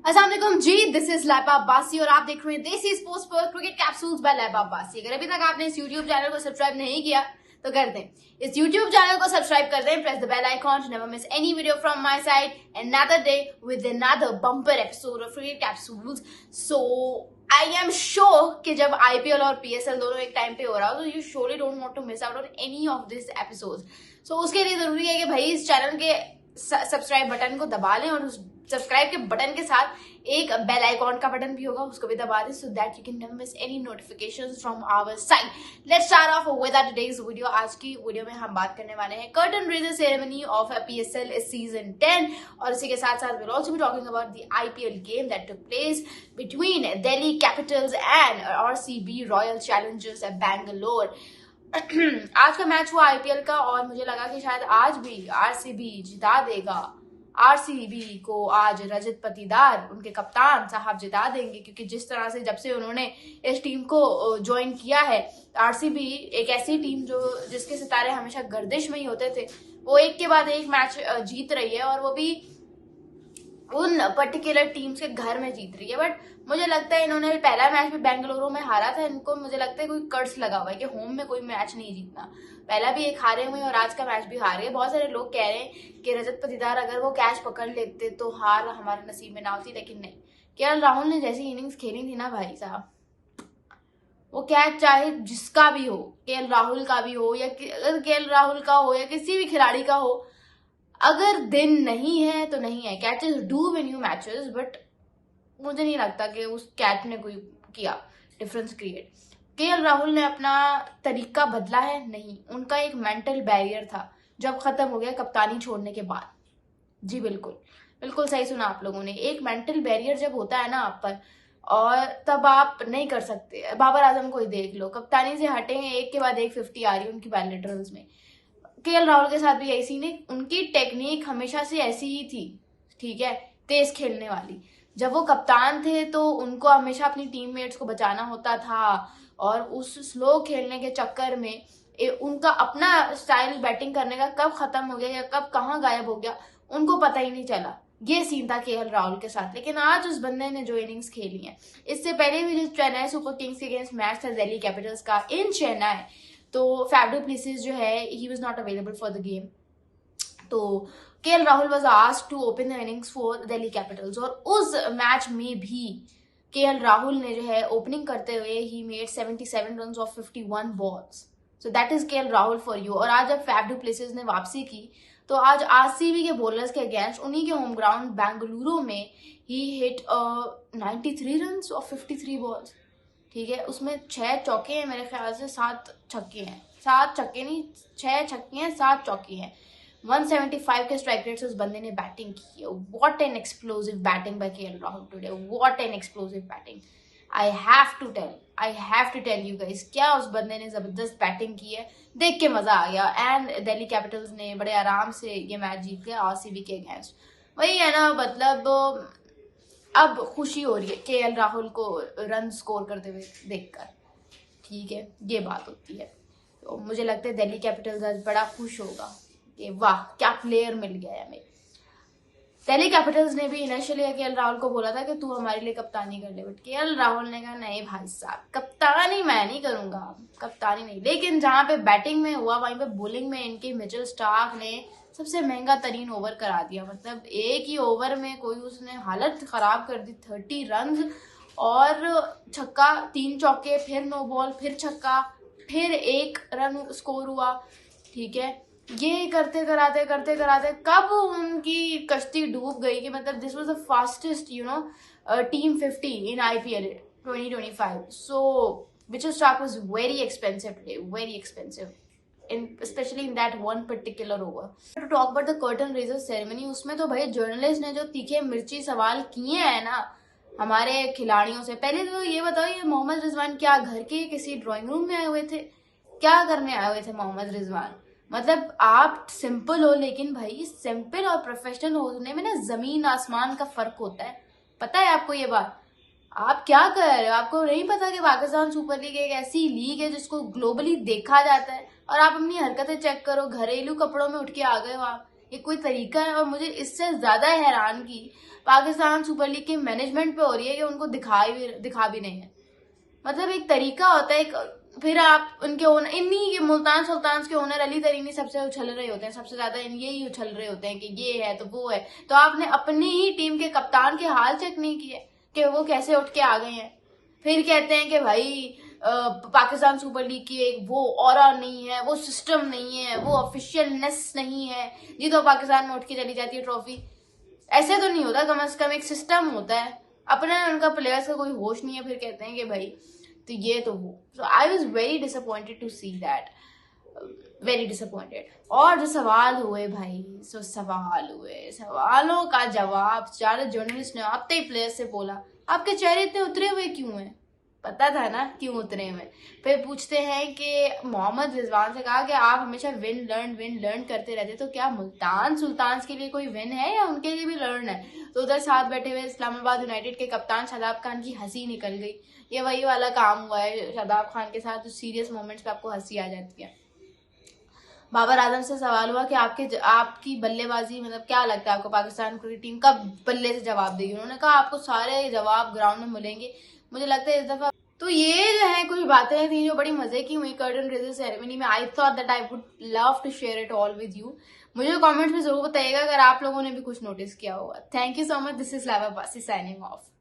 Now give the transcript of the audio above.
अस्सलाम वालेकुम जी, दिस इज लैब अब्बासी और आप देख रहे हैं देसी स्पोर्ट्स पर cricket capsules by lab Abbasi. अगर अभी तक आपने इस यूट्यूब चैनल को सब्सक्राइब नहीं किया तो कर दें, इस यूट्यूब चैनल को सब्सक्राइब कर दें, press the bell icon to never miss any video from my side. Another day with another bumper episode of cricket capsules. So I am sure कि जब आईपीएल और पीएसएल दोनों एक टाइम पे हो रहा हो तो you surely don't want to miss out on any of this episodes. So उसके लिए जरूरी है कि भाई इस चैनल के सब्सक्राइब बटन को दबा लें और उस सब्सक्राइब के बटन के साथ एक बेल आइकॉन का बटन भी होगा, उसको भी दबा दें so that you can never miss any notifications from our side. Let's start off with our today's video. आज की वीडियो में हम बात करने वाले हैं curtain raiser ceremony of PSL season 10 और इसी के साथ साथ we will also be talking about the IPL game that took place between Delhi Capitals and RCB Royal Challengers Bangalore. आज का मैच हुआ आईपीएल का और मुझे लगा कि शायद आज भी आरसीबी जिता देगा। आरसीबी को आज रजत पाटीदार उनके कप्तान साहब जिता देंगे, क्योंकि जिस तरह से जब से उन्होंने इस टीम को ज्वाइन किया है, आरसीबी एक ऐसी टीम जो जिसके सितारे हमेशा गर्दिश में ही होते थे, वो एक के बाद एक मैच जीत रही है और वो भी उन पर्टिकुलर टीम्स के घर में जीत रही है। बट मुझे लगता है इन्होंने पहला मैच भी बेंगलुरु में हारा था, इनको मुझे लगता है कोई कर्ज लगा हुआ है कि होम में कोई मैच नहीं जीतना। पहला भी एक हारे हुए और आज का मैच भी हारे। बहुत सारे लोग कह रहे हैं कि रजत पाटीदार अगर वो कैच पकड़ लेते तो हार हमारे नसीब में ना होती, लेकिन नहीं। केएल राहुल ने जैसी इनिंग्स खेली थी ना भाई साहब, वो कैच चाहे जिसका भी हो, केएल राहुल का भी हो या केएल राहुल का हो या किसी भी खिलाड़ी का हो, अगर दिन नहीं है तो नहीं है। Catches do win you matches, but मुझे नहीं लगता कि उस कैच ने कोई किया डिफरेंस क्रिएट। केएल राहुल ने अपना तरीका बदला है नहीं, उनका एक मेंटल बैरियर था जब खत्म हो गया कप्तानी छोड़ने के बाद। जी बिल्कुल बिल्कुल सही सुना आप लोगों ने। एक मेंटल बैरियर जब होता है ना आप पर, और तब आप नहीं कर सकते। बाबर आजम को ही देख लो, कप्तानी से हटे हैं, एक के बाद एक 50 आ रही है उनकी बायलैटरल्स में। केएल राहुल के साथ भी ऐसी नहीं, उनकी टेक्निक हमेशा से ऐसी ही थी, ठीक है, तेज खेलने वाली। जब वो कप्तान थे तो उनको हमेशा अपनी टीममेट्स को बचाना होता था और उस स्लो खेलने के चक्कर में उनका अपना स्टाइल बैटिंग करने का कब खत्म हो गया या कब कहाँ गायब हो गया उनको पता ही नहीं चला। ये सीन था केएल राहुल के साथ। लेकिन आज उस बंदे ने जो इनिंग्स खेली है, इससे पहले भी जो चेन्नई सुपर किंग्स के अगेंस्ट मैच था दिल्ली कैपिटल्स का इन चेन्नई, तो फैफ डू प्लेसिस जो है he was not available for the game, तो KL Rahul was asked to open the innings for Delhi Capitals और उस मैच में भी केएल राहुल ने जो है ओपनिंग करते हुए he made 77 runs off 51 balls. So that is KL Rahul for you. और आज जब फैफ डू प्लेसिस ने वापसी की तो आज आरसीबी के बॉलर्स के अगेंस्ट उन्हीं के होम ग्राउंड बेंगलुरु में ही हिट 93 रन्स ऑफ 53 बॉल्स, ठीक है। उसमें 6 चौके हैं, मेरे ख्याल से 7 छक्के हैं, 7 छक्के नहीं 6 छक्के हैं 7 चौके हैं। 175 के स्ट्राइक रेट से उस बंदे ने बैटिंग की है। What an explosive batting by KL Rahul today, what an explosive batting. I have to tell you guys, क्या उस बंदे ने जबरदस्त बैटिंग की है, देख के मजा आ गया। एंड दिल्ली कैपिटल्स ने बड़े आराम से ये मैच जीत लिया आरसीबी के अगेंस्ट। वही है ना, मतलब अब खुशी हो रही है केएल राहुल को रन स्कोर करते हुए देखकर, ठीक है, ये बात होती है। तो मुझे लगता है दिल्ली कैपिटल्स आज बड़ा खुश होगा कि वाह क्या प्लेयर मिल गया है हमें। दिल्ली कैपिटल्स ने भी इनिशियली केएल राहुल को बोला था कि तू हमारे लिए कप्तानी कर ले, बट केएल राहुल ने कहा नहीं भाई साहब, कप्तानी मैं नहीं करूंगा, कप्तानी नहीं। लेकिन जहां पे बैटिंग में हुआ वहीं पे बॉलिंग में इनके मिचेल स्टार्क ने सबसे महंगा तरीन ओवर करा दिया। मतलब एक ही ओवर में कोई उसने हालत खराब कर दी, 30 रन और छक्का, 3 चौके, फिर नो बॉल, फिर छक्का, फिर 1 रन स्कोर हुआ, ठीक है। ये करते कराते कब उनकी कश्ती डूब गई कि मतलब this was the fastest team 50 in IPL 2025। So Mitchell Starc was very expensive today, very expensive especially in that one particular over. To talk about the curtain raiser ceremony, उसमें तो भाई जर्नलिस्ट ने जो तीखे मिर्ची सवाल किए हैं ना हमारे खिलाड़ियों से। पहले तो ये बताओ, ये मोहम्मद रिजवान क्या घर के किसी ड्राइंग रूम में आए हुए थे, क्या करने आए हुए थे मोहम्मद रिजवान? मतलब आप सिंपल हो, लेकिन भाई सिंपल और प्रोफेशनल होने में ना जमीन आसमान का फर्क होता है, पता है आपको ये बात? आप क्या कर रहे हो? आपको नहीं पता कि पाकिस्तान सुपर लीग एक ऐसी लीग है जिसको ग्लोबली देखा जाता है और आप अपनी हरकतें चेक करो, घरेलू कपड़ों में उठ के आ गए हो आप। ये कोई तरीका है? और मुझे इससे ज्यादा हैरान की पाकिस्तान सुपर लीग की मैनेजमेंट पे हो रही है कि उनको दिखा भी नहीं है। मतलब एक तरीका होता है फिर आप उनके ओनर, इन्हीं के मुल्तान सुल्तान के ओनर अली तरीनी सबसे उछल रहे होते हैं, सबसे ज्यादा यही उछल रहे होते हैं कि ये है तो वो है। तो आपने अपनी ही टीम के कप्तान के हाल चेक नहीं किए कि वो कैसे उठ के आ गए हैं। फिर कहते हैं कि भाई पाकिस्तान सुपर लीग की एक वो ऑरा नहीं है, वो सिस्टम नहीं है, वो ऑफिशियलनेस नहीं है जी, तो पाकिस्तान में उठ के चली जाती है ट्रॉफी। ऐसे तो नहीं होता, कम से कम एक सिस्टम होता है। अपने उनका प्लेयर्स का कोई होश नहीं है, फिर कहते हैं कि भाई तो ये तो वो। So I was very disappointed to see that, very disappointed. और जो सवाल हुए भाई, सवाल हुए, सवालों का जवाब सारे जर्नलिस्ट ने आते ही प्लेयर से बोला, आपके चेहरे इतने उतरे हुए क्यों हैं? पता था ना क्यों उतरे हुए। फिर पूछते हैं कि मोहम्मद रिजवान से कहा कि आप हमेशा विन लर्न करते रहते, तो क्या मुल्तान सुल्तान के लिए कोई विन है या उनके लिए भी लर्न है? तो उधर साथ बैठे हुए इस्लामाबाद यूनाइटेड के कप्तान शादाब खान की हंसी निकल गई। ये वही वाला काम हुआ है शादाब खान के साथ, सीरियस मोमेंट्स पे आपको हंसी आ जाती है। बाबर आजम से सवाल हुआ कि आपकी बल्लेबाजी, मतलब क्या लगता है आपको पाकिस्तान क्रिकेट टीम कब बल्ले से जवाब देगी? उन्होंने कहा आपको सारे जवाब ग्राउंड में मिलेंगे, मुझे लगता है इस दफा। तो ये जो है कुछ बातें थी जो बड़ी मजे की हुई कर्टन रेजर सेरेमनी में। I thought that I would love to share it all with you. मुझे कमेंट्स में जरूर बताइएगा अगर आप लोगों ने भी कुछ नोटिस किया होगा। Thank you so much. This is Laiba बासी साइनिंग ऑफ।